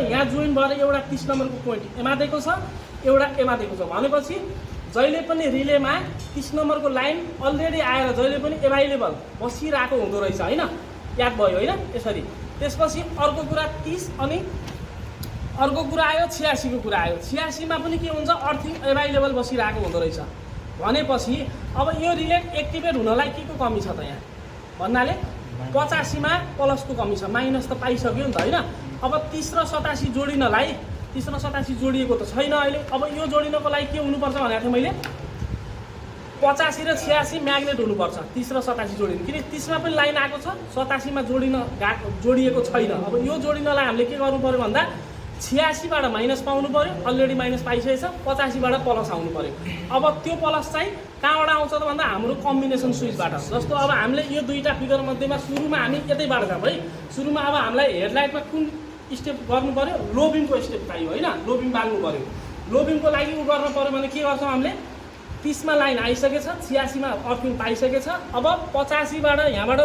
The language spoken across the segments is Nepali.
यहाँ जोइन भएर एउटा 30 नम्बरको पोइन्ट एमा दिएको छ, एउटा एमा दिएको छ भनेपछि जहिले पनि रिलेमा 30 नम्बरको लाइन अलरेडी आएर जहिले पनि एभाइलेबल बसिरहेको हुँदो रहेछ हैन, याद भयो हैन यसरी। त्यसपछि अर्को कुरा 30 अनि अर्को कुरा आयो 86 को कुरा आयो। 86 मा पनि के हुन्छ, अर्थिङ एभाइलेबल बसिरहेको हुँदो रहेछ भनेपछि अब यो रिले एक्टिभेट हुनलाई के को कमी छ त यहाँ भन्नाले 85 मा प्लसको कमी छ, माइनस त पाइसक्यो नि त हैन। अब 30 र 87 जोडिनलाई 30 र 87 जोडिएको त छैन अहिले। अब यो जोडिनको लागि के हुनुपर्छ भनेको थिएँ मैले, 85 र 86 म्याग्नेट हुनुपर्छ 30 र 87 जोडिनु, किन 30 मा पनि लाइन आएको छ, 87 मा जोडिएको छैन। अब यो जोडिनलाई हामीले के गर्नु पर्यो भन्दा 86 बाट माइनस पाउनु पर्यो, अलरेडी माइनस पाइसकेछ, 85 बाट प्लस आउनु पर्यो। अब त्यो प्लस चाहिँ कहाँबाट आउँछ त भन्दा हाम्रो कम्बिनेसन स्विचबाट। जस्तो अब हामीले यो दुईटा फिगर मध्येमा सुरुमा हामी यतैबाट जाउँ है। सुरुमा अब हामीलाई हेडलाइटमा कुन स्टेप गर्नु पर्यो, लो बिमको स्टेप चाहियो हैन, लो बिम बाल्नु पर्यो। लो बिमको लागि उ गर्न पर्यो भने के गर्छौँ हामीले, 30 मा लाइन आइसकेछ, 86 मा अर्थिङ पाइसकेछ। अब 85 बाट यहाँबाट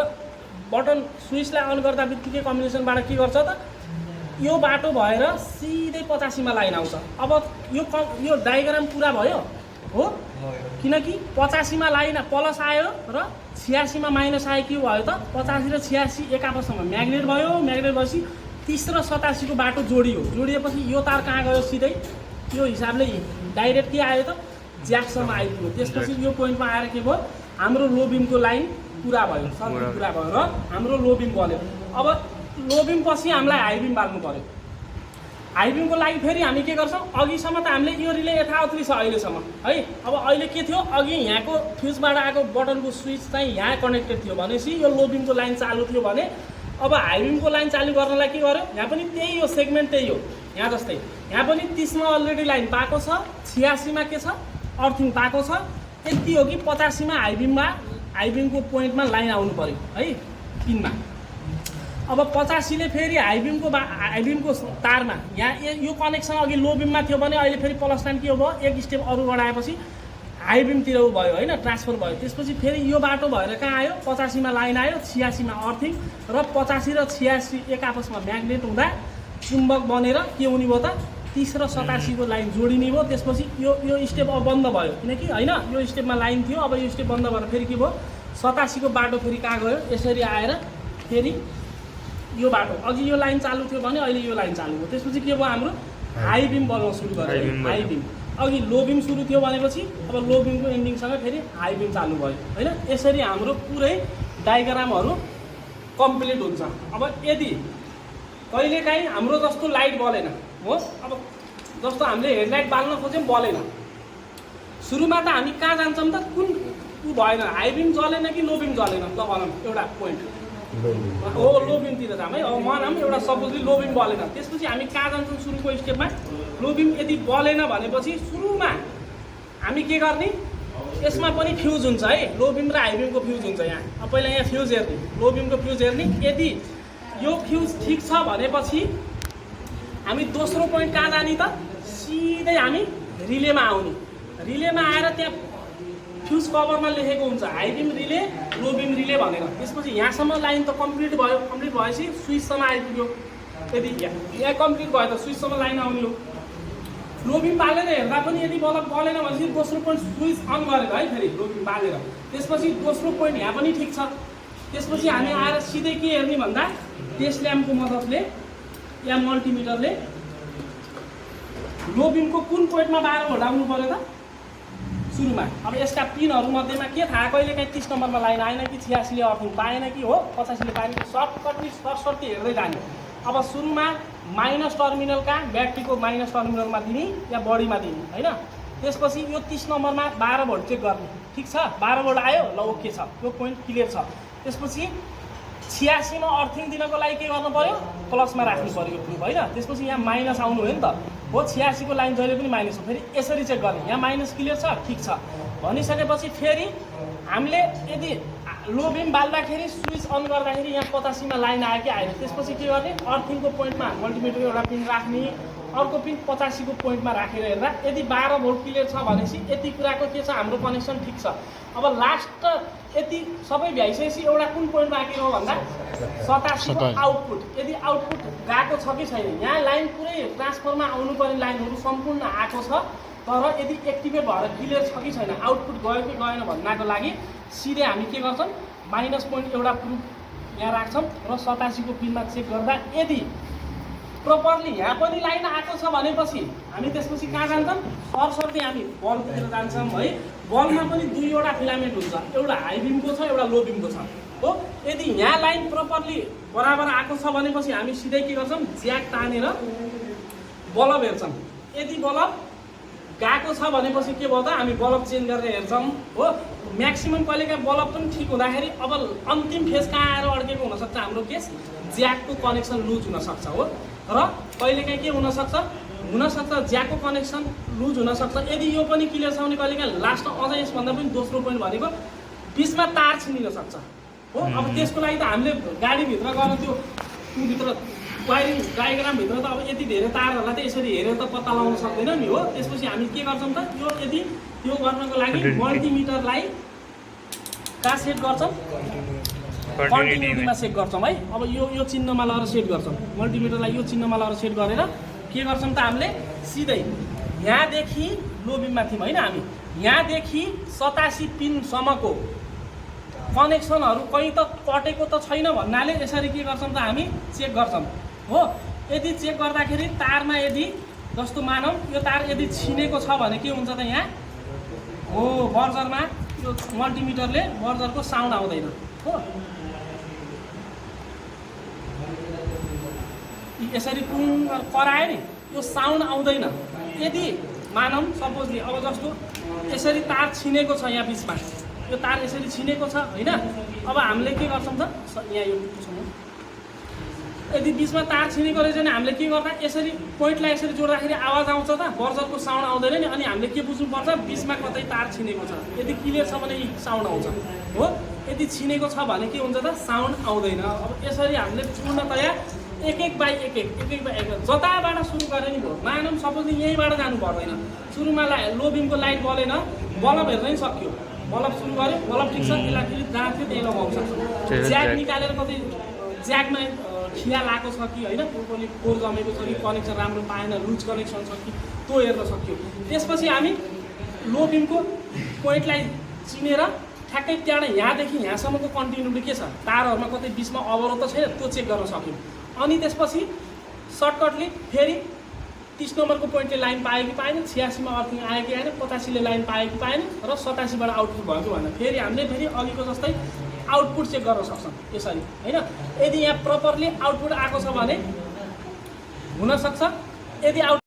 बटन स्विचलाई अन गर्दा बित्तिकै कम्बिनेसनबाट के गर्छ त, यो बाटो भएर सिधै 85 मा लाइन आउँछ। अब यो डायग्राम पुरा भयो हो, किनकि 85 मा लाइन प्लस आयो र 86 मा माइनस आयो, के भयो त 85 र 86 एक आपसमा म्याग्नेट भयो। म्याग्नेट भएपछि 30 र 87 को बाटो जोडियो, जोडिएपछि यो तार कहाँ गयो, सिधै यो हिसाबले डाइरेक्ट के आयो त ज्याकसम्म आइपुग्यो। त्यसपछि यो पोइन्टमा आएर के भयो, हाम्रो लो बिमको लाइन पुरा भयो, सर्किट पुरा भयो र हाम्रो लो बिम बन्यो। अब लो बिम पछि हामीलाई हाई बिम बाल्नु पर्यो। हाई बिमको लागि फेरि हामी के गर्छौँ, अघिसम्म त हामीले यो रिले यथावतै छ अहिलेसम्म है। अब अहिले के थियो, अघि यहाँको फ्युजबाट आएको बटनको स्विच चाहिँ यहाँ कनेक्टेड थियो भनेपछि यो लो बिमको लाइन चालु थियो भने अब हाई बिमको लाइन चालु गर्नलाई के गर्यो, यहाँ पनि त्यही हो, सेगमेन्ट त्यही हो यहाँ जस्तै। यहाँ पनि 30 मा अलरेडी लाइन पाएको छ, 86 मा के छ अर्थिङ पाएको छ। यति हो कि 85 मा हाई बिमको पोइन्टमा लाइन आउनु पर्यो है पिनमा। अब 85 ले फेरि हाई बिमको तारमा यहाँ यो कनेक्सन अघि लो बिममा थियो भने अहिले फेरि प्लस लाइन के हो भयो, एक स्टेप अरू बढाएपछि हाई बिमतिर भयो हैन, ट्रान्सफर भयो। त्यसपछि फेरि यो बाटो भएर कहाँ आयो, 85 मा लाइन आयो, 86 मा अर्थिङ र 85 र 86 एक आपसमा म्याग्नेट हुँदा चुम्बक बनेर के हुने भयो त 30 र 87 को लाइन जोडिने भयो। त्यसपछि यो स्टेप अब बन्द भयो, किनकि हैन यो स्टेपमा लाइन थियो, अब यो स्टेप बन्द भएर फेरि के भयो, 87 को बाटो फेरि कहाँ गयो, यसरी आएर फेरि यो बाटो अघि यो लाइन चालु थियो भने अहिले यो लाइन चालु भयो। त्यसपछि के भयो, हाम्रो हाई बिम बल्न सुरु गर्यो। हाई बिम अघि लो बिम सुरु थियो भनेपछि अब लो बिमको एन्डिङसँग फेरि हाई बिम चालु भयो हैन। यसरी हाम्रो पुरै डायग्रामहरू कम्प्लिट हुन्छ। अब यदि कहिलेकाहीँ हाम्रो जस्तो लाइट बलेन हो, अब जस्तो हामीले हेडलाइट बाल्न खोज्यौँ बलेन, सुरुमा त हामी कहाँ जान्छौँ त, कुन ऊ भएन, हाई बिम जलेन कि लो बिम जलेन, ल भनौँ एउटा पोइन्ट हो लो बिमतिर जाम है। अब मानौँ एउटा सपोजली लो बिम बलेन, त्यसपछि हामी कहाँ जान्छौँ, सुरुको स्टेपमा लो बिम यदि बलेन भनेपछि सुरुमा हामी के गर्ने, यसमा पनि फ्युज हुन्छ है, लो बिम र हाई बिमको फ्युज हुन्छ यहाँ। अब पहिला यहाँ फ्युज हेर्ने, लो बिमको फ्युज हेर्ने, यदि यो फ्युज ठिक छ भनेपछि हामी दोस्रो पोइन्ट कहाँ जाने त, सिधै हामी रिलेमा आउने। रिलेमा आएर त्यहाँ फ्युज कभरमा लेखेको हुन्छ हाई बिम रिले, लो बिम रिले भनेर। त्यसपछि यहाँसम्म लाइन त कम्प्लिट भयो, कम्प्लिट भएपछि स्विचसम्म आइपुग्यो। यदि यहाँ कम्प्लिट भयो त स्विचसम्म लाइन आउने हो। लो बिम बालेर हेर्दा पनि यदि बल्ब बलेन भनेपछि दोस्रो पोइन्ट स्विच अन गरेर है फेरि लो बिम बालेर, त्यसपछि दोस्रो पोइन्ट यहाँ पनि ठिक छ। त्यसपछि हामी आएर सिधै के हेर्ने भन्दा टेस्ट ल्याम्पको मद्दतले या मल्टिमिटरले लो बिमको कुन पोइन्टमा 12 भोल्ट आउनु पर्यो त सुरुमा। अब यसका पिनहरू मध्येमा के थाहा, कहिलेकाहीँ 30 नम्बरमा लाइन आएन कि 86 ले अर्थिङ पाएन कि हो 85 ले पाएन कि, सर्टकटली सरसर्ती हेर्दै जाने। अब सुरुमा माइनस टर्मिनल कहाँ, ब्याट्रीको माइनस टर्मिनलमा दिने या बडीमा दिने हैन। त्यसपछि यो 30 नम्बरमा 12 भोल्ट चेक गर्ने, ठिक छ 12 भोल्ट आयो, ल ओके छ, यो पोइन्ट क्लियर छ। त्यसपछि 86 मा अर्थिङ दिनको लागि के गर्नु पर्यो, प्लसमा राख्नु पर्यो प्रुफ हैन। त्यसपछि यहाँ माइनस आउनु हो नि त हो, 86 को लाइन जहिले पनि माइनस हो, फेरि यसरी चेक गर्ने, यहाँ माइनस क्लियर छ, ठिक छ भनिसकेपछि फेरि हामीले यदि लो बिम बाल्दाखेरि स्विच अन गर्दाखेरि यहाँ 85 मा लाइन आयो कि आएन, त्यसपछि के गर्ने, अर्थिङको पोइन्टमा मल्टिमिटरको एउटा पिन राख्ने, अर्को पिन 85 को पोइन्टमा राखेर हेर्दा यदि 12 भोल्ट क्लियर छ भनेपछि यति कुराको के छ, हाम्रो कनेक्सन ठिक छ। अब लास्ट यति सबै भ्याइसकेपछि एउटा कुन पोइन्ट बाँकी रह्यो भन्दा 87 को आउटपुट, यदि आउटपुट गएको छ कि छैन, यहाँ लाइन पुरै ट्रान्सफरमा आउनुपर्ने लाइनहरू सम्पूर्ण आएको छ, तर यदि एक्टिभेट भएर क्लियर छ कि छैन, आउटपुट गयो कि गएन भन्नको लागि सिधै हामी के गर्छौँ, माइनस पोइन्ट एउटा प्रुफ यहाँ राख्छौँ र 87 को पिनमा चेक गर्दा यदि प्रोपरली यहाँ पनि लाइन आएको छ भनेपछि हामी त्यसपछि कहाँ जान्छौँ, सरसर्ती हामी बल्बतिर जान्छौँ है। बल्बमा पनि दुईवटा फिलामेन्ट हुन्छ, एउटा हाई बिमको छ, एउटा लो बिमको छ हो। यदि यहाँ लाइन प्रोपरली बराबर आएको छ भनेपछि हामी सिधै के गर्छौँ, ज्याक तानेर बल्ब हेर्छौँ। यदि बल्ब गएको छ भनेपछि के भयो त, हामी बल्ब चेन्ज गरेर हेर्छौँ हो। म्याक्सिमम कहिलेकाहीँ बल्ब पनि ठिक हुँदाखेरि अब अन्तिम फेज कहाँ आएर अड्केको हुनसक्छ, हाम्रो केस ज्याकको कनेक्सन लुज हुनसक्छ हो। र कहिलेकाहीँ के हुनसक्छ, ज्याकको कनेक्सन लुज हुनसक्छ। यदि यो पनि क्लियर छ भने कहिलेकाहीँ लास्ट अझ यसभन्दा पनि दोस्रो पोइन्ट भनेको बिचमा तार छिनिन सक्छ हो। अब त्यसको लागि त हामीले गाडीभित्र गएर त्यो भित्र वायरिङ डायग्रामभित्र त अब यति धेरै तारहरूलाई त यसरी हेरेर त पत्ता लगाउन सक्दैन नि हो। त्यसपछि हामी के गर्छौँ त, यो यदि त्यो गर्नको लागि मल्टिमिटरलाई कहाँ सेट गर्छौँ, कन्टिन्युटीमा सेट गर्छौँ है। अब यो चिन्हमा लगाएर सेट गर्छौँ, मल्टिमिटरलाई यो चिन्हमा लगाएर सेट गरेर के गर्छौँ त, हामीले सिधै यहाँदेखि लो बिममा थियौँ होइन, हामी यहाँदेखि 87 पिनसम्मको कनेक्सनहरू कहीँ त कटेको त छैन भन्नाले यसरी के गर्छौँ त, हामी चेक गर्छौँ हो। यदि चेक गर्दाखेरि तारमा यदि जस्तो मानौँ यो तार यदि छिनेको छ भने के हुन्छ त, यहाँ हो बर्जरमा यो मल्टिमिटरले बर्जरको साउन्ड आउँदैन हो। यसरी टुङ करायो नि, यो साउन्ड आउँदैन। यदि मानौँ सपोजली अब जस्तो यसरी तार छिनेको छ, यहाँ बिचमा यो तार यसरी छिनेको छ होइन। अब हामीले के गर्छौँ त, यहाँ यो यदि बिचमा तार छिनेको रहेछ भने हामीले के गर्दा यसरी पोइन्टलाई यसरी जोड्दाखेरि आवाज आउँछ त, बर्जरको साउन्ड आउँदैन नि। अनि हामीले के बुझ्नुपर्छ, बिचमा कतै तार छिनेको छ, यदि क्लियर छ भने साउन्ड आउँछ हो। यदि छिनेको छ भने के हुन्छ त, साउन्ड आउँदैन। अब यसरी हामीले पूर्णतया एक एक बाई एक जताबाट सुरु गरे नि भयो। मानौँ सपोज यहीँबाट जानु पर्दैन, सुरुमा लो बिमको लाइट बलेन, बल्ब हेर्नै सक्यो, बल्ब सुरु गऱ्यो, बल्ब ठिक छ, यसलाई फेरि जहाँ थियो त्यही लगाउन सक्छ। ज्याक निकालेर कतै ज्याकमा खिया लगाएको छ कि होइन, प्रोपरली कोर जमेको छ कि, कनेक्सन राम्रो पाएन, लुज कनेक्सन छ कि, त्यो हेर्न सक्यो। त्यसपछि हामी लो बिमको पोइन्टलाई चिनेर ठ्याक्कै त्यहाँबाट यहाँदेखि यहाँसम्मको कन्टिन्युटी के छ, तारहरूमा कतै बिचमा अवरोध त छैन, त्यो चेक गर्न सक्यौँ। अनि त्यसपछि सर्टकटली फेरि 30 नम्बरको पोइन्टले लाइन पायो कि पाएन, 86 मा अर्थिङ आयो कि आएन, 85 ले लाइन पायो कि पाएन, र 87 बाट आउटपुट भयो कि भएन, फेरि हामीले फेरि अघिको जस्तै आउटपुट चेक गर्न सक्छौँ यसरी होइन। यदि यहाँ प्रपरली आउटपुट आएको छ भने हुनसक्छ, यदि